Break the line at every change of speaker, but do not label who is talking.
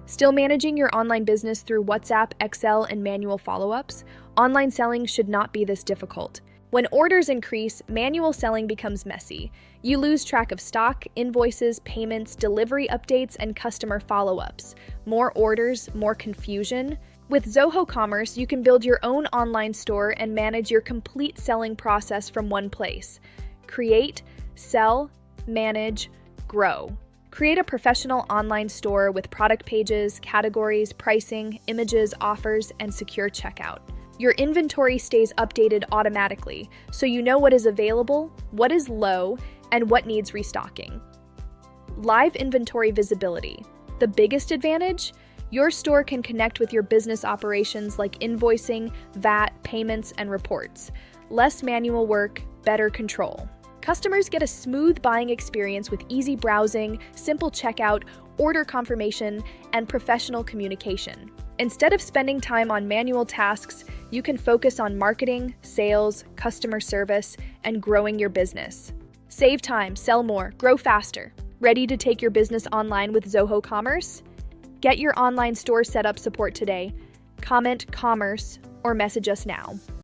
Still managing your online business through WhatsApp, Excel, and manual follow-ups? Online selling should not be this difficult. When orders increase, manual selling becomes messy. You lose track of stock, invoices, payments, delivery updates, and customer follow-ups. More orders, more confusion. With Zoho Commerce, you can build your own online store and manage your complete selling process from one place. Create, sell, manage, grow. Create a professional online store with product pages, categories, pricing, images, offers, and secure checkout. Your inventory stays updated automatically, so you know what is available, what is low, and what needs restocking. Live inventory visibility. The biggest advantage? Your store can connect with your business operations like invoicing, VAT, payments, and reports. Less manual work, better control. Customers get a smooth buying experience with easy browsing, simple checkout, order confirmation, and professional communication. Instead of spending time on manual tasks, you can focus on marketing, sales, customer service, and growing your business. Save time, sell more, grow faster. Ready to take your business online with Zoho Commerce? Get your online store setup support today. Comment "Commerce" or message us now.